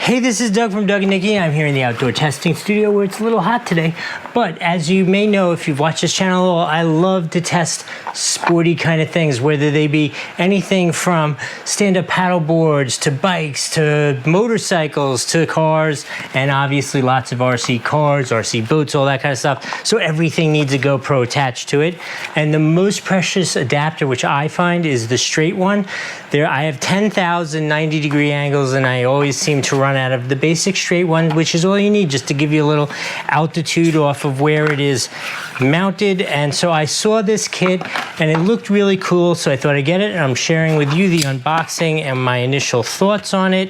Hey, this is Doug from Doug and Nikki. I'm here in the outdoor testing studio where it's a little hot today. But as you may know, if you've watched this channel, I love to test sporty kind of things, whether they be anything from stand-up paddle boards to bikes to motorcycles to cars, and obviously lots of RC cars, RC boats, all that kind of stuff. So everything needs a GoPro attached to it. And the most precious adapter, which I find, is the straight one. I have 10,000 90-degree angles, and I always seem to run out of the basic straight one, which is all you need just to give you a little altitude off of where it is mounted. And so I saw this kit and it looked really cool, so I thought I'd get it, and I'm sharing with you the unboxing and my initial thoughts on it,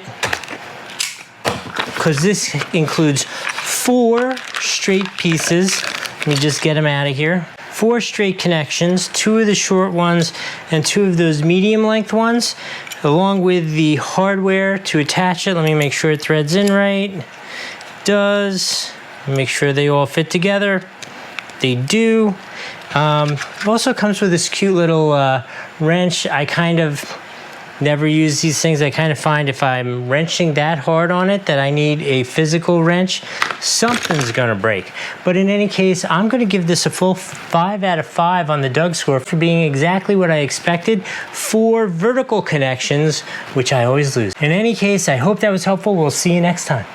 because this includes 4 straight pieces. Let me just get them out of here. 4 straight connections, 2 of the short ones and 2 of those medium length ones, along with the hardware to attach it. Let me make sure it threads in right. It does. Make sure they all fit together. They do. It also comes with this cute little wrench. I kind of never use these things. I kind of find if I'm wrenching that hard on it that I need a physical wrench, something's gonna break. But in any case, I'm gonna give this a full 5 out of 5 on the Doug score for being exactly what I expected. 4 vertical connections, which I always lose. In any case, I hope that was helpful. We'll see you next time.